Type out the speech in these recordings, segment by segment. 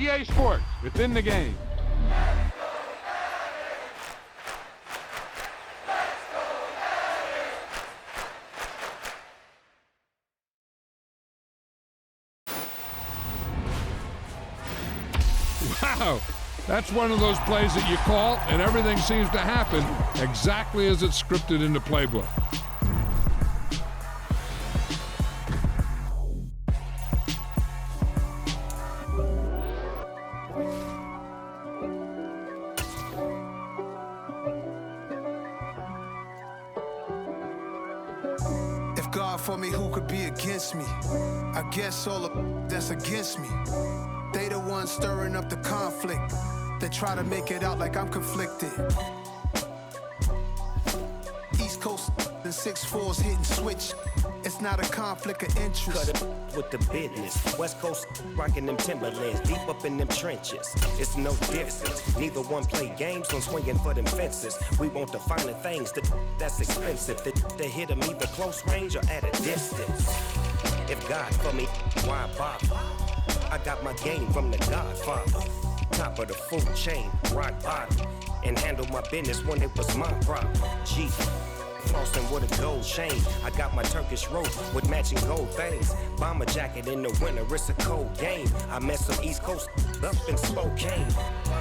EA Sports. It's in the game. Wow, that's one of those plays that you call and everything seems to happen exactly as it's scripted in the playbook. If God for me, who could be against me? I guess all of that's against me. They the ones stirring up the conflict. They try to make it out like I'm conflicted. East Coast and 6'4's hitting switch. It's not a conflict of interest. Cut it with the business. West Coast rocking them Timberlands, deep up in them trenches. It's no difference. Neither one play games, one swinging for them fences. We want the finer things that's expensive. They hit them either close range or at a distance. If God for me, why bother? I got my game from the Godfather. Top of the food chain, rock bottom. And handle my business when it was my problem. G. Flossing with a gold chain. I got my Turkish rope with matching gold things. Bomber jacket in the winter, it's a cold game. I met some East Coast up in Spokane.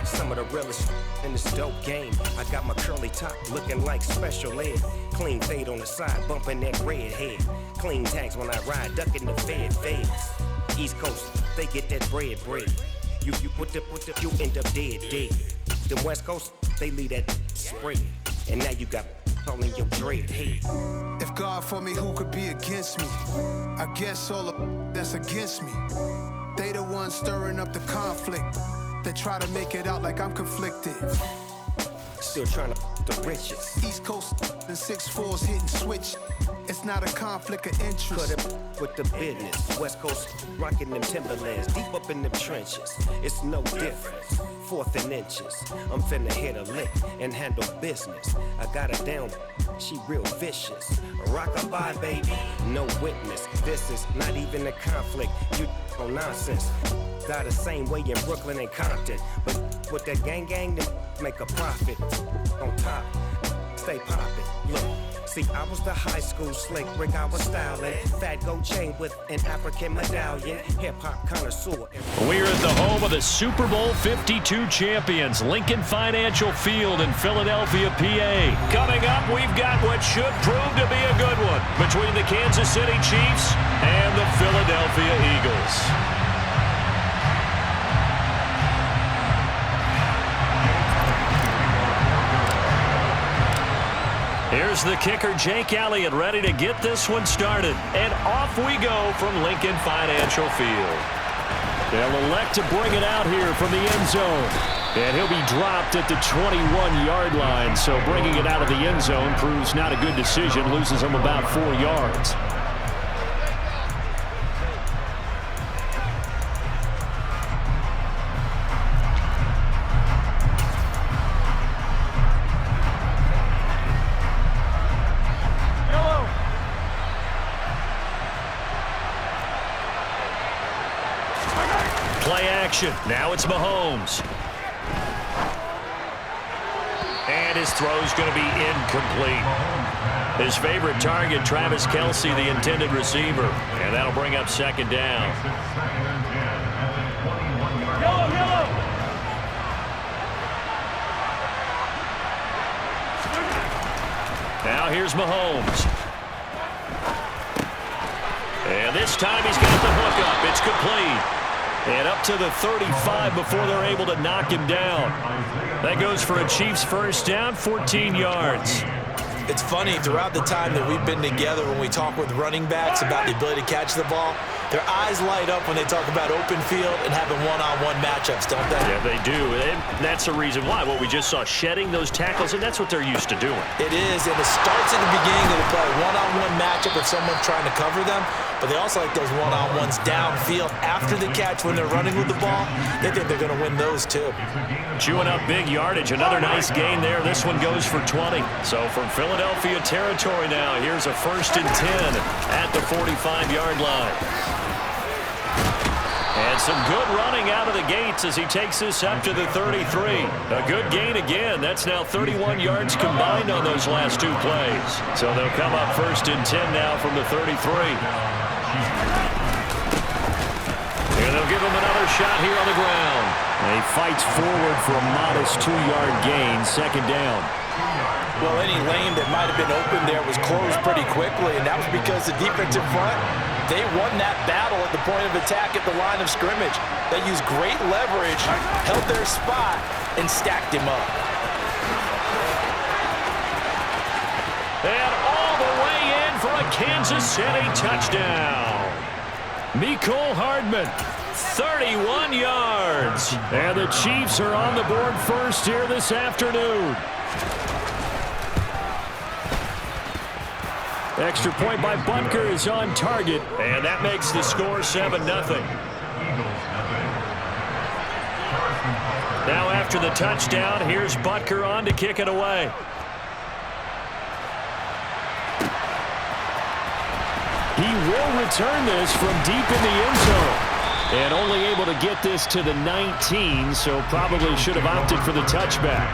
Some of the realest in this dope game. I got my curly top looking like special ed. Clean fade on the side, bumping that red head. Clean tags when I ride, ducking the feds. East Coast, they get that bread. You end up dead. The West Coast, they leave that spread. And now you got calling your dread head. If God for me, who could be against me? I guess all of that's against me. They the ones stirring up the conflict. They try to make it out like I'm conflicted. Still trying to the riches. East Coast and 6'4's hitting switch. It's not a conflict of interest. Cut it with the business. West Coast rocking them Timberlands, deep up in them trenches. It's no difference. 4th and inches. I'm finna hit a lick and handle business. I got her down, she real vicious. Rock-a-bye, baby, no witness. This is not even a conflict. You on nonsense. Got the same way in Brooklyn and Compton. But with that gang, then make a profit. On top, stay poppin'. Look. See, I was the high school slick Rick, I was styling. Fat gold chain with an African medallion. Hip-hop connoisseur. We're at the home of the Super Bowl 52 champions, Lincoln Financial Field in Philadelphia, PA. Coming up, we've got what should prove to be a good one between the Kansas City Chiefs and the Philadelphia Eagles. Here's the kicker, Jake Elliott, ready to get this one started. And off we go from Lincoln Financial Field. They'll elect to bring it out here from the end zone. And he'll be dropped at the 21-yard line. So bringing it out of the end zone proves not a good decision. Loses him about 4 yards. Play action. Now it's Mahomes. And his throw's going to be incomplete. His favorite target, Travis Kelce, the intended receiver. And that'll bring up 2nd down. Now here's Mahomes. And this time he's got the hook up. It's complete. And up to the 35 before they're able to knock him down. That goes for a Chiefs first down, 14 yards. It's funny, throughout the time that we've been together when we talk with running backs about the ability to catch the ball, their eyes light up when they talk about open field and having one-on-one matchups, don't they? Yeah, they do. And that's the reason why. What we just saw, shedding those tackles, and that's what they're used to doing. It is, and it starts at the beginning of the play. One-on-one matchup if someone's trying to cover them, but they also like those one-on-ones downfield after the catch when they're running with the ball. They think they're going to win those, too. Chewing up big yardage. Another nice gain there. This one goes for 20. So from Philadelphia territory now, here's a 1st and 10 at the 45-yard line. And some good running out of the gates as he takes this up to the 33. A good gain again. That's now 31 yards combined on those last two plays. So they'll come up 1st and 10 now from the 33. And they'll give him another shot here on the ground. And he fights forward for a modest 2-yard gain, 2nd down. Well, any lane that might have been open there was closed pretty quickly, and that was because the defensive front, they won that battle at the point of attack at the line of scrimmage. They used great leverage, held their spot, and stacked him up. And all the way in for a Kansas City touchdown. Mecole Hardman, 31 yards. And the Chiefs are on the board first here this afternoon. Extra point by Butker is on target, and that makes the score 7-0. Now after the touchdown, here's Butker on to kick it away. He will return this from deep in the end zone. And only able to get this to the 19, so probably should have opted for the touchback.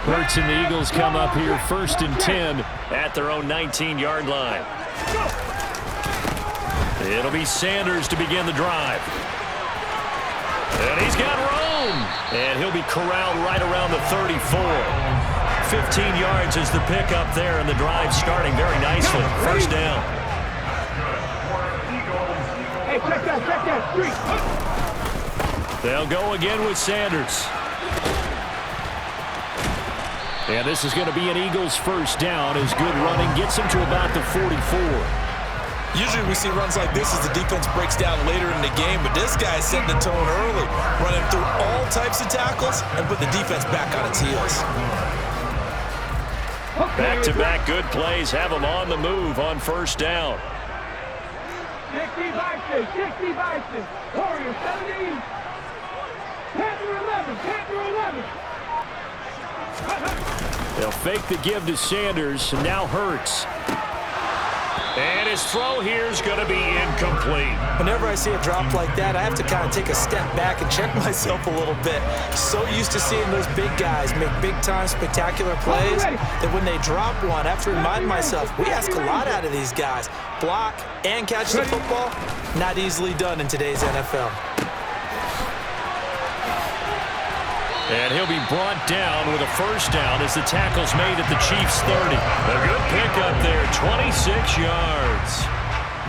Hurts and the Eagles come up here 1st and 10 at their own 19-yard line. It'll be Sanders to begin the drive. And he's got room. And he'll be corralled right around the 34. 15 yards is the pickup there, and the drive starting very nicely. 1st down. Hey, check that, street. They'll go again with Sanders. And this is going to be an Eagles 1st down as good running gets him to about the 44. Usually we see runs like this as the defense breaks down later in the game, but this guy's setting the tone early, running through all types of tackles and put the defense back on its heels. Back-to-back good plays have them on the move on 1st down. 60 Bison, Warrior 17, Panther 11. They'll fake the give to Sanders, and now Hurts. And his throw here is going to be incomplete. Whenever I see a drop like that, I have to kind of take a step back and check myself a little bit. So used to seeing those big guys make big-time spectacular plays that when they drop one, I have to remind myself, we ask a lot out of these guys. Block and catch the football, not easily done in today's NFL. And he'll be brought down with a 1st down as the tackle's made at the Chiefs' 30. A good pickup there, 26 yards.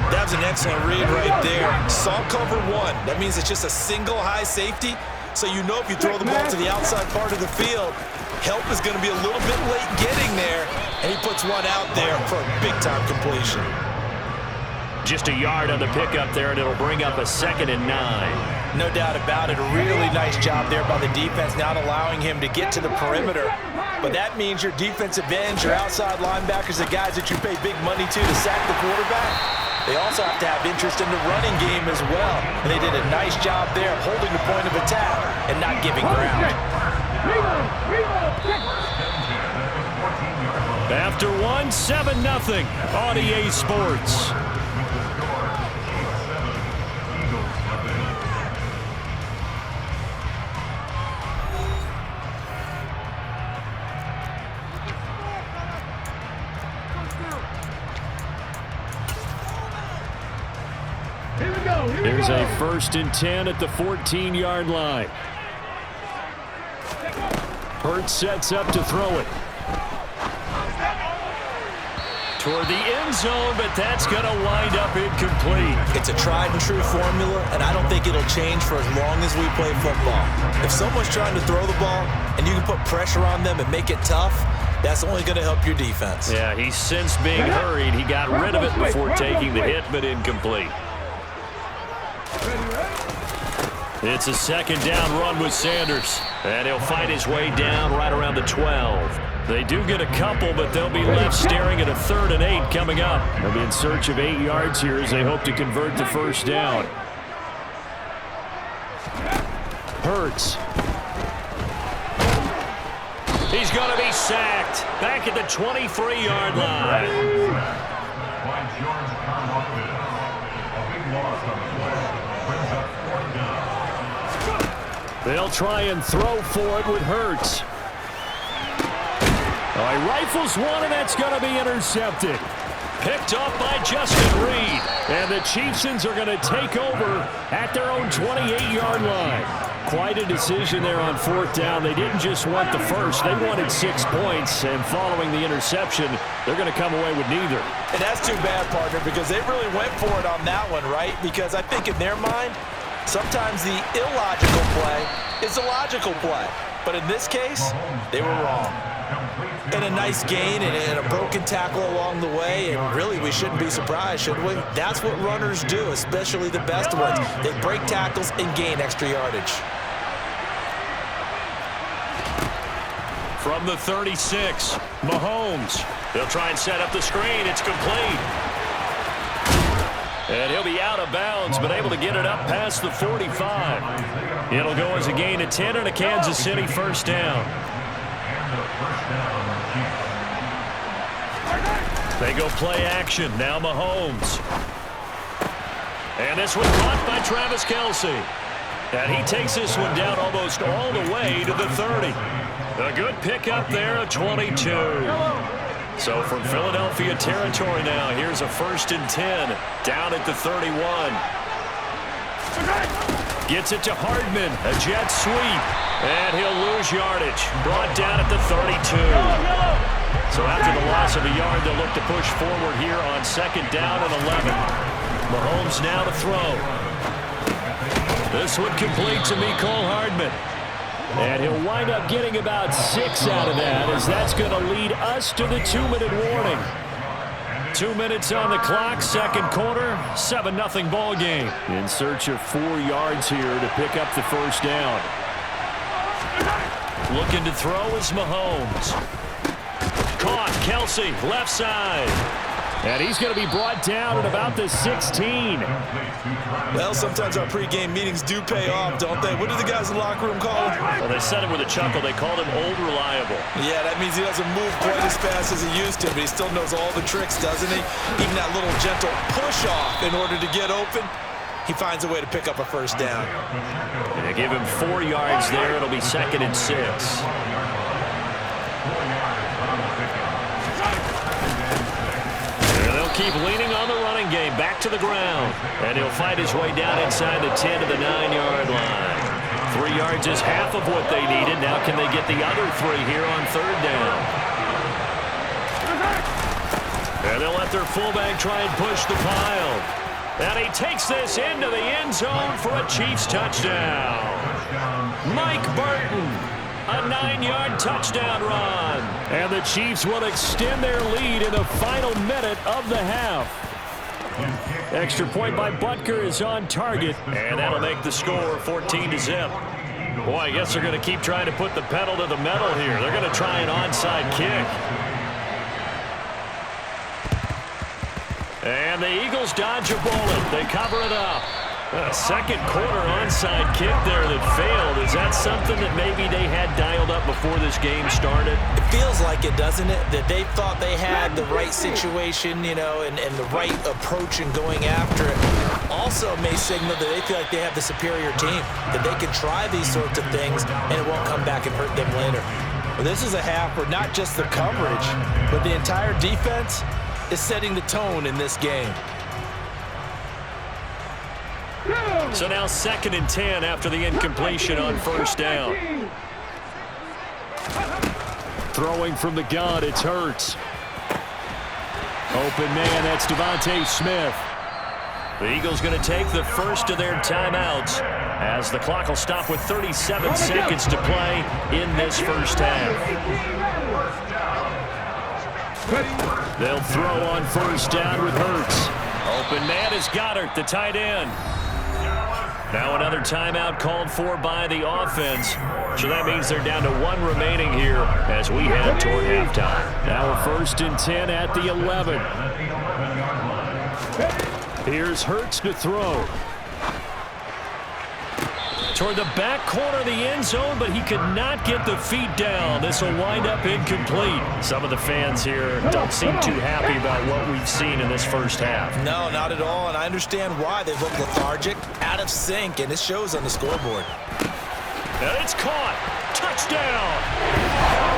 That was an excellent read right there. Saw cover 1. That means it's just a single high safety. So you know if you throw the ball to the outside part of the field, help is going to be a little bit late getting there. And he puts one out there for a big-time completion. Just a yard on the pickup there, and it'll bring up a 2nd and 9. No doubt about it. A really nice job there by the defense, not allowing him to get to the perimeter. But that means your defensive ends, your outside linebackers, the guys that you pay big money to sack the quarterback, they also have to have interest in the running game as well. And they did a nice job there of holding the point of attack and not giving ground. After 7-0 on EA Sports. There's a 1st and 10 at the 14-yard line. Hurts sets up to throw it. Toward the end zone, but that's going to wind up incomplete. It's a tried-and-true formula, and I don't think it'll change for as long as we play football. If someone's trying to throw the ball and you can put pressure on them and make it tough, that's only going to help your defense. Yeah, he's since being hurried. He got rid of it before taking the hit, but incomplete. It's a 2nd down run with Sanders, and he'll fight his way down right around the 12. They do get a couple, but they'll be left staring at a 3rd and 8 coming up. They'll be in search of 8 yards here as they hope to convert the 1st down. Hurts. He's going to be sacked. Back at the 23-yard line. They'll try and throw for it with Hurts. Oh, he rifles one, and that's going to be intercepted. Picked off by Justin Reed. And the Chiefsans are going to take over at their own 28-yard line. Quite a decision there on fourth down. They didn't just want the first. They wanted 6 points. And following the interception, they're going to come away with neither. And that's too bad, partner, because they really went for it on that one, right? Because I think in their mind, sometimes the illogical play is a logical play. But in this case, they were wrong. And a nice gain and a broken tackle along the way, and really we shouldn't be surprised, should we? That's what runners do, especially the best ones. They break tackles and gain extra yardage. From the 36, Mahomes. They'll try and set up the screen. It's complete. And he'll be out of bounds, but able to get it up past the 45. It'll go as a gain of 10 and a Kansas City first down. They go play action. Now Mahomes. And this one caught by Travis Kelce. And he takes this one down almost all the way to the 30. A good pickup there, a 22. So from Philadelphia territory now, here's a 1st and 10 down at the 31. Gets it to Hardman, a jet sweep, and he'll lose yardage. Brought down at the 32. So after the loss of a yard, they'll look to push forward here on 2nd down and 11. Mahomes now to throw. This one complete to Mecole Hardman. And he'll wind up getting about 6 out of that, as that's going to lead us to the 2-minute warning. 2 minutes on the clock, 2nd quarter, 7-0 ball game. In search of 4 yards here to pick up the first down. Looking to throw is Mahomes. Caught, Kelce, left side. And he's going to be brought down at about the 16. Well, sometimes our pregame meetings do pay off, don't they? What do the guys in the locker room call him? Well, they said it with a chuckle. They called him Old Reliable. Yeah, that means he doesn't move quite as fast as he used to, but he still knows all the tricks, doesn't he? Even that little gentle push-off in order to get open, he finds a way to pick up a first down. And they give him 4 yards there. It'll be 2nd and 6. Keep leaning on the running game, back to the ground. And he'll fight his way down inside the 10 to the 9-yard line. 3 yards is half of what they needed. Now can they get the other 3 here on 3rd down? And they'll let their fullback try and push the pile. And he takes this into the end zone for a Chiefs touchdown. Mike Burton. A 9-yard touchdown run. And the Chiefs will extend their lead in the final minute of the half. Extra point by Butker is on target. And that'll make the score 14-0. Boy, I guess they're going to keep trying to put the pedal to the metal here. They're going to try an onside kick. And the Eagles dodge a bullet. They cover it up. A 2nd quarter onside kick there that failed. Is that something that maybe they had dialed up before this game started? It feels like it, doesn't it? That they thought they had the right situation, you know, and the right approach in going after it. Also may signal that they feel like they have the superior team, that they can try these sorts of things and it won't come back and hurt them later. Well, this is a half where not just the coverage, but the entire defense is setting the tone in this game. So now 2nd and 10 after the incompletion on 1st down. Throwing from the gun, it's Hurts. Open man, that's Devontae Smith. The Eagles going to take the first of their timeouts as the clock will stop with 37 seconds to play in this first half. They'll throw on 1st down with Hurts. Open man is Goddard, the tight end. Now another timeout called for by the offense. So that means they're down to 1 remaining here as we head toward halftime. Now a 1st and 10 at the 11. Here's Hurts to throw. Toward the back corner of the end zone, but he could not get the feet down. This will wind up incomplete. Some of the fans here don't seem too happy about what we've seen in this first half. No, not at all, and I understand why. They look lethargic, out of sync, and it shows on the scoreboard. And it's caught. Touchdown.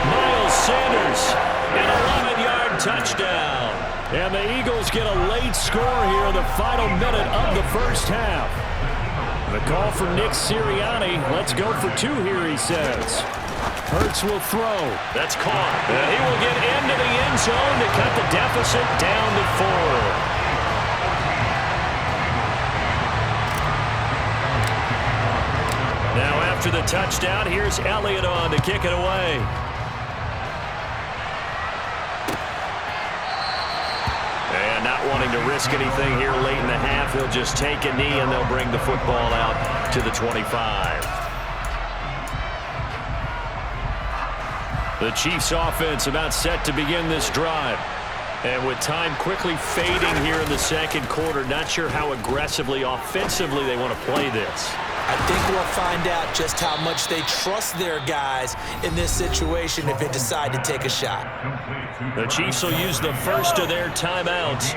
Miles Sanders, an 11-yard touchdown. And the Eagles get a late score here in the final minute of the first half. The call for Nick Sirianni. Let's go for 2 here, he says. Hurts will throw. That's caught. And he will get into the end zone to cut the deficit down to 4. Now after the touchdown, here's Elliott on to kick it away. And not wanting to risk anything here late in the half, he'll just take a knee and they'll bring the football out to the 25. The Chiefs offense about set to begin this drive. And with time quickly fading here in the second quarter, not sure how aggressively, offensively they want to play this. I think we'll find out just how much they trust their guys in this situation if they decide to take a shot. The Chiefs will use the first of their timeouts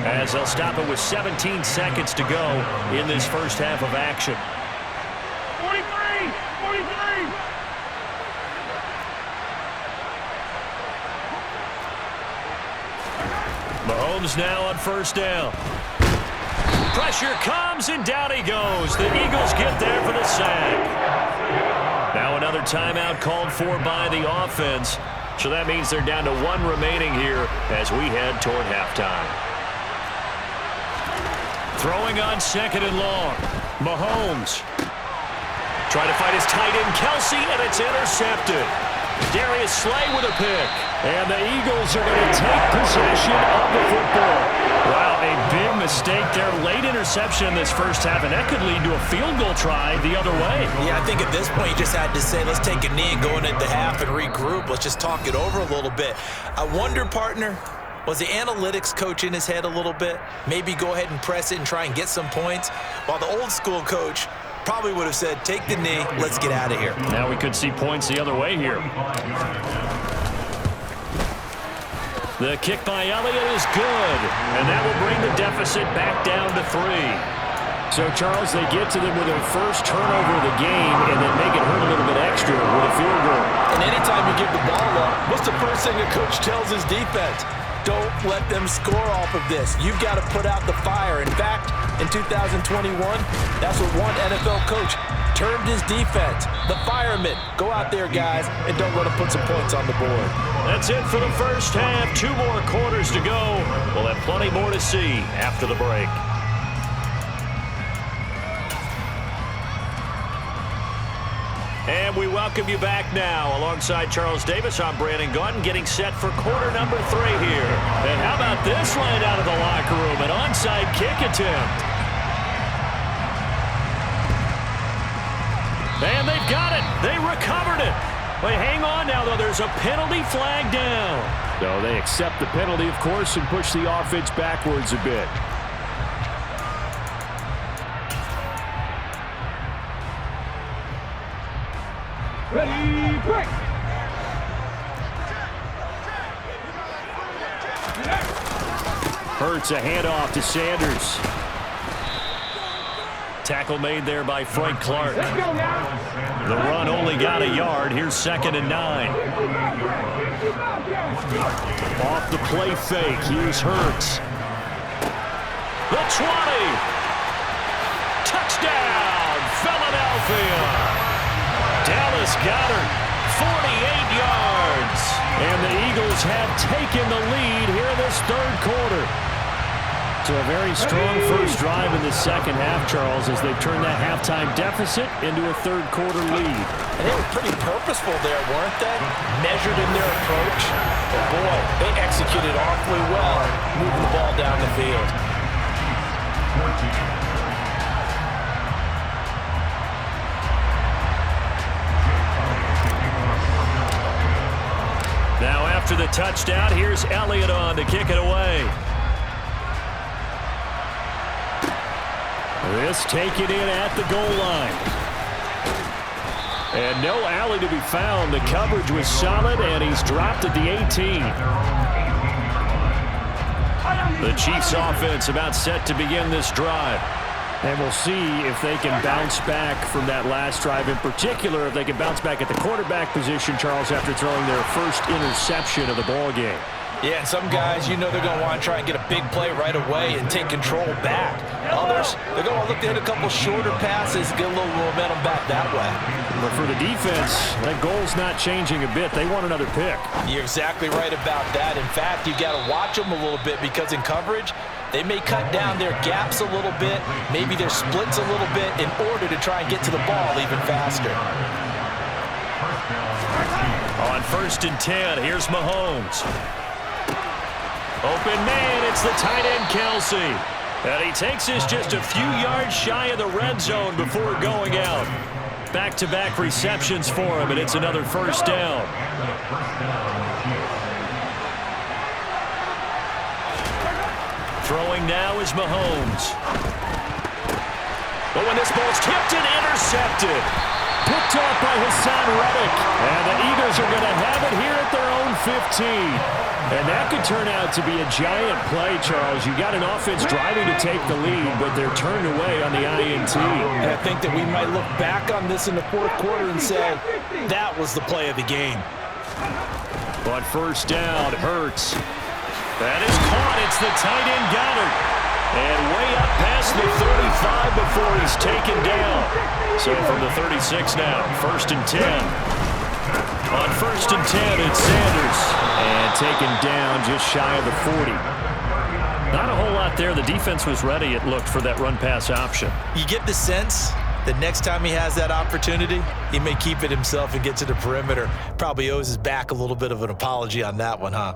as they'll stop it with 17 seconds to go in this first half of action. 43! 43! Mahomes now on first down. Pressure comes, and down he goes. The Eagles get there for the sack. Now another timeout called for by the offense. So that means they're down to 1 remaining here as we head toward halftime. Throwing on second and long. Mahomes. Trying to fight his tight end, Kelsey, and it's intercepted. Darius Slay with a pick. And the Eagles are going to take possession of the football. Wow, a big mistake there. Late interception in this first half, and that could lead to a field goal try the other way. Yeah, I think at this point you just had to say, let's take a knee and go into the half and regroup. Let's just talk it over a little bit. I wonder, partner, was the analytics coach in his head a little bit? Maybe go ahead and press it and try and get some points, while the old school coach probably would have said, take the knee, let's get out of here. Now we could see points the other way here. The kick by Elliott is good, and that will bring the deficit back down to 3. So, Charles, they get to them with their first turnover of the game and then make it hurt a little bit extra with a field goal. And anytime you give the ball up, what's the first thing a coach tells his defense? Don't let them score off of this. You've got to put out the fire. In fact, in 2021, that's what one NFL coach termed his defense. The firemen. Go out there, guys, and don't let them put some points on the board. That's it for the first half. 2 more quarters to go. We'll have plenty more to see after the break. And we welcome you back now. Alongside Charles Davis, I'm Brandon Gaudin, getting set for quarter number 3 here. And how about this line out of the locker room? An onside kick attempt. And they've got it. They recovered it. Wait, hang on now, though. There's a penalty flag down. So they accept the penalty, of course, and push the offense backwards a bit. Ready, break! Hurts a handoff to Sanders. Tackle made there by Frank Clark. Let's go now! The run only got a yard. Here's 2nd and 9. Off the play fake. Here's Hurts. The 20. Touchdown, Philadelphia. Dallas Goedert, 48 yards. And the Eagles have taken the lead here in this 3rd quarter. So a very strong first drive in the second half, Charles, as they've turned that halftime deficit into a 3rd quarter lead. And they were pretty purposeful there, weren't they? Measured in their approach. But boy, they executed awfully well, moving the ball down the field. Now after the touchdown, here's Elliott on to kick it away. This taken in at the goal line. And no alley to be found. The coverage was solid, and he's dropped at the 18. The Chiefs offense about set to begin this drive. And we'll see if they can bounce back from that last drive. In particular, if they can bounce back at the quarterback position, Charles, after throwing their first interception of the ball game. Yeah, and some guys, you know they're going to want to try and get a big play right away and take control back. Others, they're going to look to hit a couple shorter passes, get a little momentum back that way. But for the defense, that goal's not changing a bit. They want another pick. You're exactly right about that. In fact, you've got to watch them a little bit because in coverage, they may cut down their gaps a little bit, maybe their splits a little bit in order to try and get to the ball even faster. On 1st and 10, here's Mahomes. Open man, it's the tight end, Kelsey. And he takes us just a few yards shy of the red zone before going out. Back-to-back receptions for him, and it's another first down. Throwing now is Mahomes. But when this ball's tipped and intercepted. Picked off by Hassan Reddick. And the Eagles are going to have it here at their own 15. And that could turn out to be a giant play, Charles. You got an offense driving to take the lead, but they're turned away on the INT. And I think that we might look back on this in the 4th quarter and say, that was the play of the game. On 1st down, Hurts. That is caught. It's the tight end, Goddard. And way up past the 35 before he's taken down. So from the 36 now, 1st and 10. On 1st and 10, it's Sanders. And taken down just shy of the 40. Not a whole lot there. The defense was ready, it looked, for that run-pass option. You get the sense that next time he has that opportunity, he may keep it himself and get to the perimeter. Probably owes his back a little bit of an apology on that one, huh?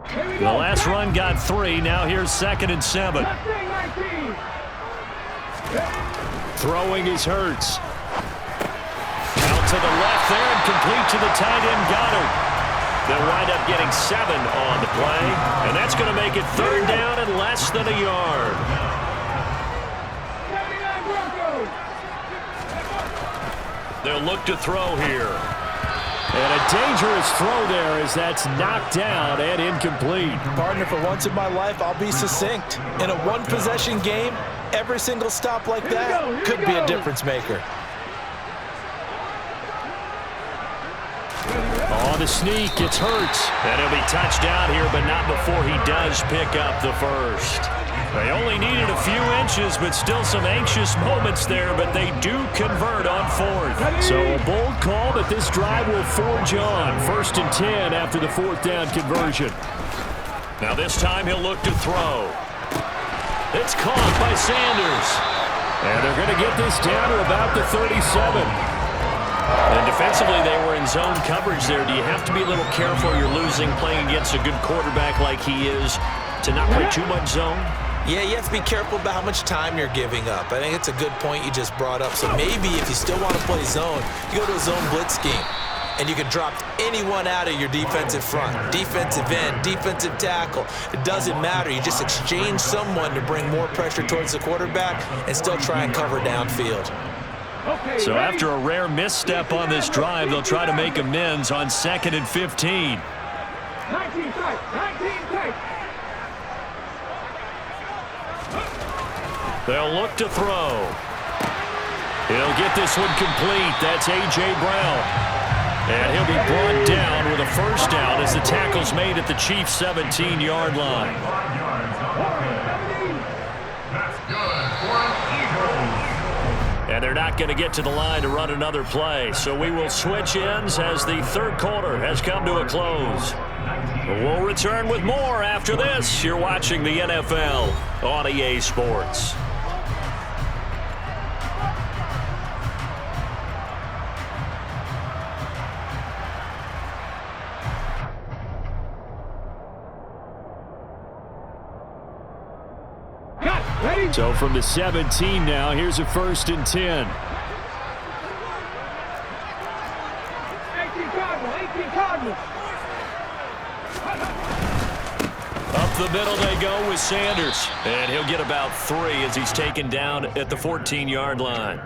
The last run got 3. Now here's 2nd and 7. Throwing is Hurts. Out to the left there and complete to the tight end, Goddard. They'll wind up getting 7 on the play, and that's going to make it 3rd down and less than a yard. They'll look to throw here. And a dangerous throw there as that's knocked down and incomplete. Partner, for once in my life, I'll be succinct. In a one-possession game, every single stop like that could be a difference maker. On the sneak, it's Hurts. And he'll be touched down here, but not before he does pick up the first. They only needed a few inches, but still some anxious moments there, but they do convert on 4th. So a bold call, but this drive will forge on. 1st and 10 after the 4th down conversion. Now this time he'll look to throw. It's caught by Sanders. And they're going to get this down to about the 37. And defensively, they were in zone coverage there. Do you have to be a little careful you're losing playing against a good quarterback like he is to not play too much zone? Yeah, you have to be careful about how much time you're giving up. I think it's a good point you just brought up. So maybe if you still want to play zone, you go to a zone blitz scheme. And you can drop anyone out of your defensive front. Defensive end, defensive tackle. It doesn't matter. You just exchange someone to bring more pressure towards the quarterback and still try and cover downfield. So after a rare misstep on this drive, they'll try to make amends on 2nd and 15. 19 tight. They'll look to throw. He'll get this one complete. That's A.J. Brown. And he'll be brought down with a first down as the tackle's made at the Chiefs' 17-yard line. And they're not going to get to the line to run another play. So we will switch ends as the 3rd quarter has come to a close. We'll return with more after this. You're watching the NFL on EA Sports. So from the 17 now, here's a 1st and 10. 18 Cardinals. Up the middle they go with Sanders. And he'll get about 3 as he's taken down at the 14-yard line.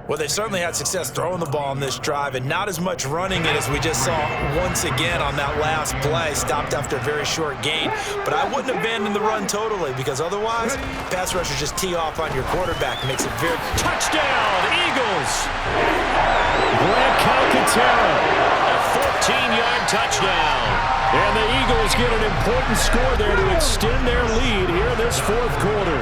Well, they certainly had success throwing the ball on this drive and not as much running it as we just saw once again on that last play. Stopped after a very short gain. But I wouldn't abandon the run totally because otherwise, pass rushers just tee off on your quarterback. Makes it very... Touchdown, Eagles! Grant Calcaterra, a 14-yard touchdown. And the Eagles get an important score there to extend their lead here this fourth quarter.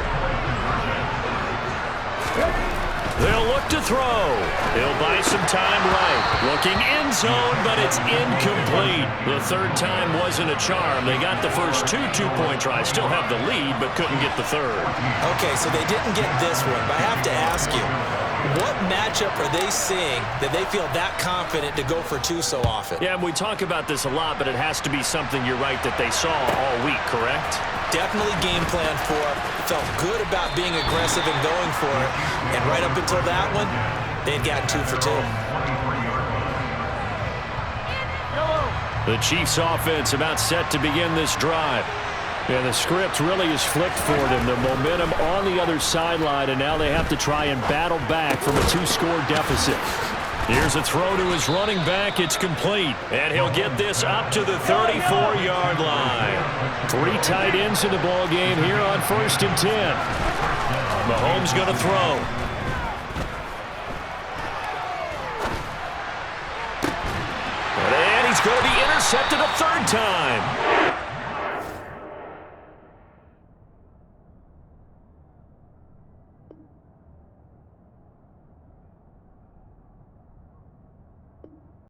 They'll look to throw. He'll buy some time right. Looking end zone, but it's incomplete. The third time wasn't a charm. They got the first two-point tries. Still have the lead, but couldn't get the third. Okay, so they didn't get this one, but I have to ask you, what matchup are they seeing that they feel that confident to go for two so often? Yeah, we talk about this a lot, but it has to be something, you're right, that they saw all week, correct? Definitely game plan for it. Felt good about being aggressive and going for it. And right up until that one, they'd gotten 2 for 2. The Chiefs offense about set to begin this drive. And the script really is flipped for them. The momentum on the other sideline, and now they have to try and battle back from a 2-score deficit. Here's a throw to his running back. It's complete. And he'll get this up to the 34-yard line. 3 tight ends in the ball game here on 1st and 10. Mahomes going to throw. And he's going to be intercepted a third time.